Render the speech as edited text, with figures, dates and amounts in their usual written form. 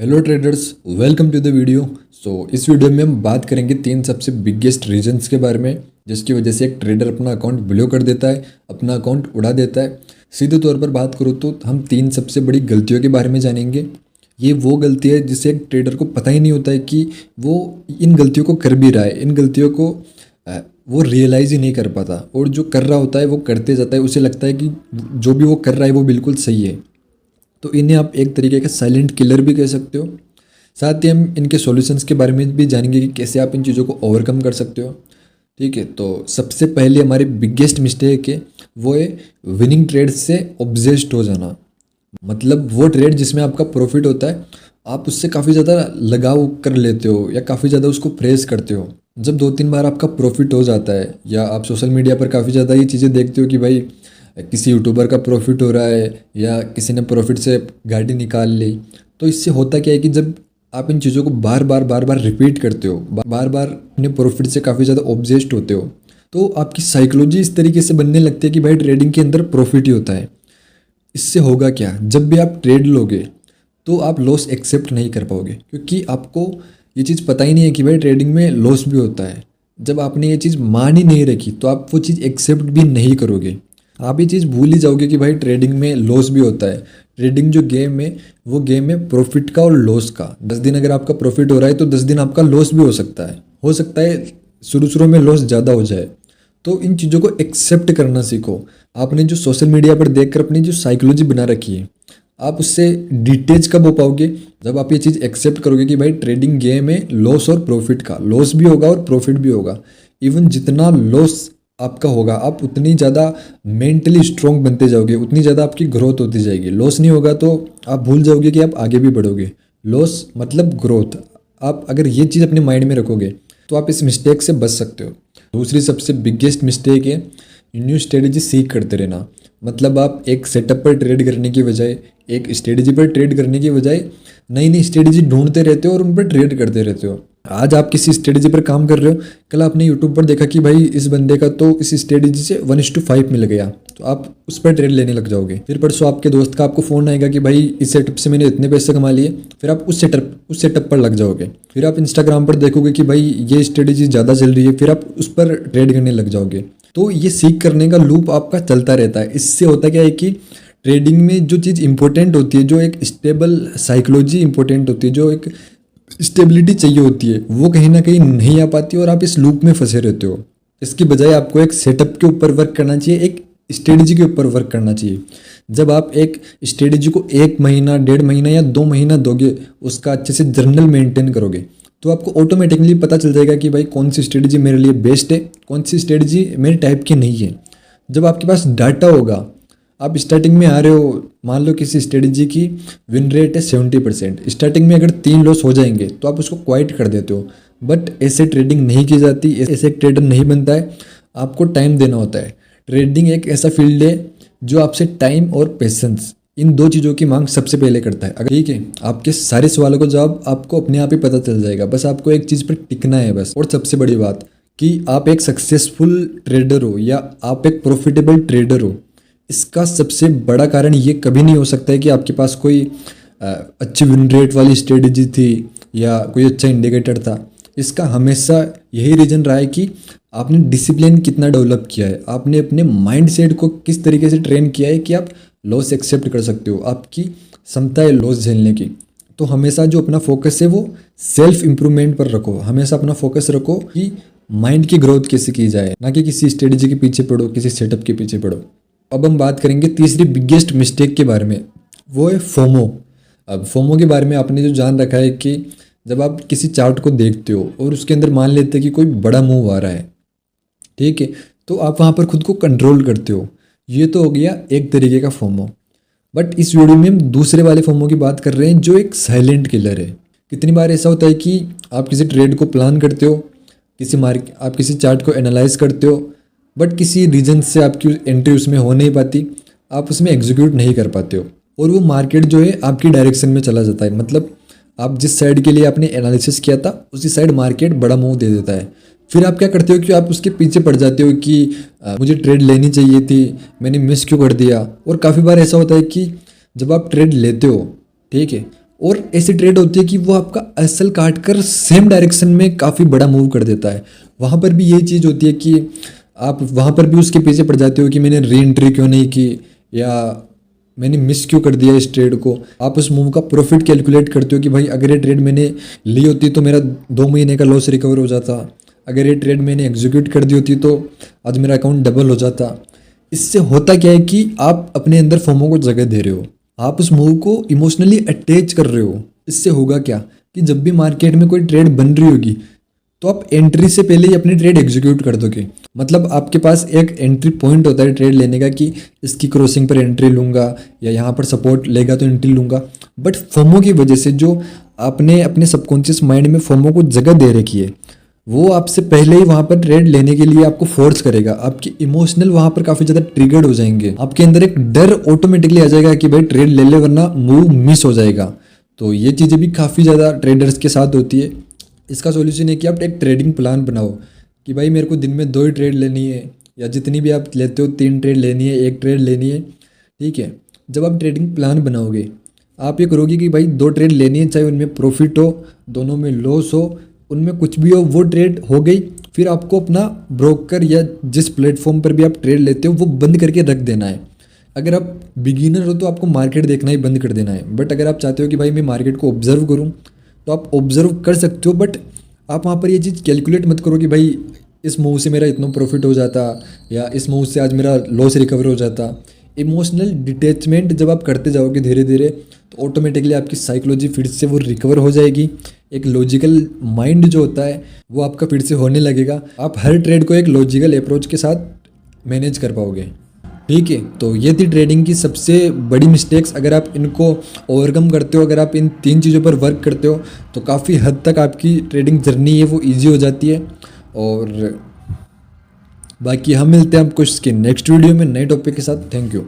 Hello traders, welcome to the video. इस video में हम बात करेंगे 3 सबसे बिगेस्ट रीजंस के बारे में जिसकी वजह से एक ट्रेडर अपना अकाउंट ब्लो कर देता है, अपना अकाउंट उड़ा देता है। सीधे तौर पर बात करूँ तो हम 3 सबसे बड़ी गलतियों के बारे में जानेंगे। ये वो गलती है जिसे एक ट्रेडर को पता ही नहीं होता है कि वो इन गलतियों को कर भी रहा है। इन गलतियों को वो रियलाइज़ ही नहीं कर पाता और जो कर रहा होता है वो करते जाता है। उसे लगता है कि जो भी वो कर रहा है वो बिल्कुल सही है। तो इन्हें आप एक तरीके का साइलेंट किलर भी कह सकते हो। साथ ही हम इनके सॉल्यूशंस के बारे में भी जानेंगे कि कैसे आप इन चीज़ों को ओवरकम कर सकते हो। ठीक है, तो सबसे पहले हमारी बिगेस्ट मिस्टेक है वो है विनिंग ट्रेड से ऑब्सेस्ड हो जाना। मतलब वो ट्रेड जिसमें आपका प्रॉफिट होता है, आप उससे काफ़ी ज़्यादा लगाव कर लेते हो या काफ़ी ज़्यादा उसको प्रेस करते हो। जब 2-3 बार आपका प्रॉफिट हो जाता है या आप सोशल मीडिया पर काफ़ी ज़्यादा ये चीज़ें देखते हो कि भाई किसी यूट्यूबर का प्रॉफिट हो रहा है या किसी ने प्रॉफिट से गाड़ी निकाल ली, तो इससे होता क्या है कि जब आप इन चीज़ों को बार बार रिपीट करते हो, बार बार अपने प्रॉफिट से काफ़ी ज़्यादा ऑब्सेस्ड होते हो, तो आपकी साइकोलॉजी इस तरीके से बनने लगती है कि भाई ट्रेडिंग के अंदर प्रॉफिट ही होता है। इससे होगा क्या, जब भी आप ट्रेड लोगे तो आप लॉस एक्सेप्ट नहीं कर पाओगे क्योंकि आपको ये चीज़ पता ही नहीं है कि भाई ट्रेडिंग में लॉस भी होता है। जब आपने ये चीज़ मान ही नहीं रखी तो आप वो चीज़ एक्सेप्ट भी नहीं करोगे। आप ये चीज़ भूल ही जाओगे कि भाई ट्रेडिंग में लॉस भी होता है। ट्रेडिंग जो गेम है वो गेम है प्रॉफिट का और लॉस का। 10 दिन अगर आपका प्रॉफिट हो रहा है तो 10 दिन आपका लॉस भी हो सकता है। शुरू में लॉस ज़्यादा हो जाए। तो इन चीज़ों को एक्सेप्ट करना सीखो। आपने जो सोशल मीडिया पर देखकर अपनी जो साइकोलॉजी बना रखी है, आप उससे डिटेच कब हो पाओगे, जब आप ये चीज़ एक्सेप्ट करोगे कि भाई ट्रेडिंग गेम है लॉस और प्रॉफिट का। लॉस भी होगा और प्रॉफिट भी होगा। इवन जितना लॉस आपका होगा आप उतनी ज़्यादा मेंटली स्ट्रॉन्ग बनते जाओगे, उतनी ज़्यादा आपकी ग्रोथ होती जाएगी। लॉस नहीं होगा तो आप भूल जाओगे कि आप आगे भी बढ़ोगे। लॉस मतलब ग्रोथ। आप अगर ये चीज़ अपने माइंड में रखोगे तो आप इस मिस्टेक से बच सकते हो। दूसरी सबसे बिगेस्ट मिस्टेक है न्यू स्ट्रेटेजी सीख करते रहना। मतलब आप एक सेटअप पर ट्रेड करने की बजाय, एक स्ट्रेटेजी पर ट्रेड करने की बजाय नई नई स्ट्रेटेजी ढूंढते रहते हो और उन पर ट्रेड करते रहते हो। आज आप किसी स्ट्रेटेजी पर काम कर रहे हो, कल आपने यूट्यूब पर देखा कि भाई इस बंदे का तो इस स्ट्रेटेजी से 1:5 मिल गया, तो आप उस पर ट्रेड लेने लग जाओगे। फिर परसों आपके दोस्त का आपको फ़ोन आएगा कि भाई इस सेटअप से मैंने इतने पैसे कमा लिए, फिर आप उस सेटअप पर लग जाओगे। फिर आप इंस्टाग्राम पर देखोगे कि भाई ये स्ट्रेटेजी ज़्यादा चल रही है, फिर आप उस पर ट्रेड करने लग जाओगे। तो ये सीख करने का लूप आपका चलता रहता है। इससे होता क्या है कि ट्रेडिंग में जो चीज़ इंपॉर्टेंट होती है, जो एक स्टेबल साइकोलॉजी इंपॉर्टेंट होती है, जो एक स्टेबिलिटी चाहिए होती है, वो कहीं ना कहीं नहीं आ पाती और आप इस लूप में फंसे रहते हो। इसकी बजाय आपको एक सेटअप के ऊपर वर्क करना चाहिए, एक स्ट्रेटजी के ऊपर वर्क करना चाहिए। जब आप एक स्ट्रेटजी को 1 महीना, 1.5 महीना या 2 महीना दोगे, उसका अच्छे से जर्नल मेंटेन करोगे, तो आपको ऑटोमेटिकली पता चल जाएगा कि भाई कौन सी स्ट्रेटजी मेरे लिए बेस्ट है, कौन सी स्ट्रेटजी मेरे टाइप की नहीं है। जब आपके पास डाटा होगा, आप स्टार्टिंग में आ रहे हो, मान लो किसी स्ट्रेटजी की विन रेट है 70%, स्टार्टिंग में अगर 3 लॉस हो जाएंगे तो आप उसको क्वाइट कर देते हो। बट ऐसे ट्रेडिंग नहीं की जाती, ऐसे एक ट्रेडर नहीं बनता है। आपको टाइम देना होता है। ट्रेडिंग एक ऐसा फील्ड है जो आपसे टाइम और पेशेंस, इन 2 चीज़ों की मांग सबसे पहले करता है। अगर ठीक है, आपके सारे सवालों का जवाब आपको अपने आप ही पता चल जाएगा। बस आपको एक चीज़ पर टिकना है बस। और सबसे बड़ी बात कि आप एक सक्सेसफुल ट्रेडर हो या आप एक प्रॉफिटेबल ट्रेडर हो, इसका सबसे बड़ा कारण ये कभी नहीं हो सकता है कि आपके पास कोई अच्छी विन रेट वाली स्ट्रेटजी थी या कोई अच्छा इंडिकेटर था। इसका हमेशा यही रीज़न रहा है कि आपने डिसिप्लिन कितना डेवलप किया है, आपने अपने माइंड सेट को किस तरीके से ट्रेन किया है कि आप लॉस एक्सेप्ट कर सकते हो, आपकी क्षमता है लॉस झेलने की। तो हमेशा जो अपना फोकस है वो सेल्फ इम्प्रूवमेंट पर रखो। हमेशा अपना फोकस रखो कि माइंड की ग्रोथ कैसे की जाए, ना कि किसी स्ट्रेटजी के पीछे पड़ो, किसी सेटअप के पीछे पड़ो। अब हम बात करेंगे तीसरी बिगेस्ट मिस्टेक के बारे में, वो है फोमो। अब फोमो के बारे में आपने जो जान रखा है कि जब आप किसी चार्ट को देखते हो और उसके अंदर मान लेते हैं कि कोई बड़ा मूव आ रहा है, ठीक है, तो आप वहाँ पर खुद को कंट्रोल करते हो। ये तो हो गया एक तरीके का फोमो। बट इस वीडियो में हम दूसरे वाले फोमो की बात कर रहे हैं जो एक साइलेंट किलर है। कितनी बार ऐसा होता है कि आप किसी ट्रेड को प्लान करते हो, आप किसी चार्ट को एनालाइज करते हो, बट किसी रीजन से आपकी एंट्री उसमें हो नहीं पाती, आप उसमें एग्जीक्यूट नहीं कर पाते हो और वो मार्केट जो है आपकी डायरेक्शन में चला जाता है। मतलब आप जिस साइड के लिए आपने एनालिसिस किया था उसी साइड मार्केट बड़ा मूव दे देता है। फिर आप क्या करते हो कि आप उसके पीछे पड़ जाते हो कि मुझे ट्रेड लेनी चाहिए थी, मैंने मिस क्यों कर दिया। और काफ़ी बार ऐसा होता है कि जब आप ट्रेड लेते हो, ठीक है, और ऐसी ट्रेड होती है कि वो आपका एसएल काट कर सेम डायरेक्शन में काफ़ी बड़ा मूव कर देता है। वहाँ पर भी ये चीज़ होती है कि आप वहाँ पर भी उसके पीछे पड़ जाते हो कि मैंने री एंट्री क्यों नहीं की या मैंने मिस क्यों कर दिया इस ट्रेड को। आप उस मूव का प्रॉफिट कैलकुलेट करते हो कि भाई अगर ये ट्रेड मैंने ली होती तो मेरा 2 महीने का लॉस रिकवर हो जाता, अगर ये ट्रेड मैंने एग्जीक्यूट कर दी होती तो आज मेरा अकाउंट डबल हो जाता। इससे होता क्या है कि आप अपने अंदर फोमो को जगह दे रहे हो, आप उस मूव को इमोशनली अटैच कर रहे हो। इससे होगा क्या कि जब भी मार्केट में कोई ट्रेड बन रही होगी तो आप एंट्री से पहले ही अपनी ट्रेड एग्जीक्यूट कर दोगे। मतलब आपके पास एक एंट्री पॉइंट होता है ट्रेड लेने का कि इसकी क्रॉसिंग पर एंट्री लूँगा या यहाँ पर सपोर्ट लेगा तो एंट्री लूँगा। बट फोमो की वजह से जो आपने अपने सबकॉन्शियस माइंड में फोमो को जगह दे रखी है, वो आपसे पहले ही वहाँ पर ट्रेड लेने के लिए आपको फोर्स करेगा। आपके इमोशनल वहाँ पर काफ़ी ज़्यादा ट्रिगर्ड हो जाएंगे, आपके अंदर एक डर ऑटोमेटिकली आ जाएगा कि भाई ट्रेड ले ले वरना मूव मिस हो जाएगा। तो ये चीज़ें भी काफ़ी ज़्यादा ट्रेडर्स के साथ होती है। इसका सॉल्यूशन है कि आप एक ट्रेडिंग प्लान बनाओ कि भाई मेरे को दिन में 2 ही ट्रेड लेनी है या जितनी भी आप लेते हो 3 ट्रेड लेनी है, 1 ट्रेड लेनी है, ठीक है। जब आप ट्रेडिंग प्लान बनाओगे आप ये करोगे कि भाई 2 ट्रेड लेनी है, चाहे उनमें प्रॉफिट हो, दोनों में लॉस हो, उनमें कुछ भी हो, वो ट्रेड हो गई। फिर आपको अपना ब्रोकर या जिस प्लेटफॉर्म पर भी आप ट्रेड लेते हो वो बंद करके रख देना है। अगर आप बिगिनर हो तो आपको मार्केट देखना ही बंद कर देना है। बट अगर आप चाहते हो कि भाई मैं मार्केट को ऑब्जर्व करूं तो आप ऑब्जर्व कर सकते हो, बट आप वहाँ पर ये चीज़ कैलकुलेट मत करो कि भाई इस मूव से मेरा इतना प्रॉफिट हो जाता या इस मूव से आज मेरा लॉस रिकवर हो जाता। इमोशनल डिटैचमेंट जब आप करते जाओगे धीरे धीरे तो ऑटोमेटिकली आपकी साइकोलॉजी फिर से वो रिकवर हो जाएगी। एक लॉजिकल माइंड जो होता है वो आपका फिर से होने लगेगा। आप हर ट्रेड को एक लॉजिकल अप्रोच के साथ मैनेज कर पाओगे, ठीक है। तो ये थी ट्रेडिंग की सबसे बड़ी मिस्टेक्स। अगर आप इनको ओवरकम करते हो, अगर आप इन 3 चीज़ों पर वर्क करते हो तो काफ़ी हद तक आपकी ट्रेडिंग जर्नी है वो ईजी हो जाती है। और बाकी हम मिलते हैं आपको इसके नेक्स्ट वीडियो में नए टॉपिक के साथ। Thank you.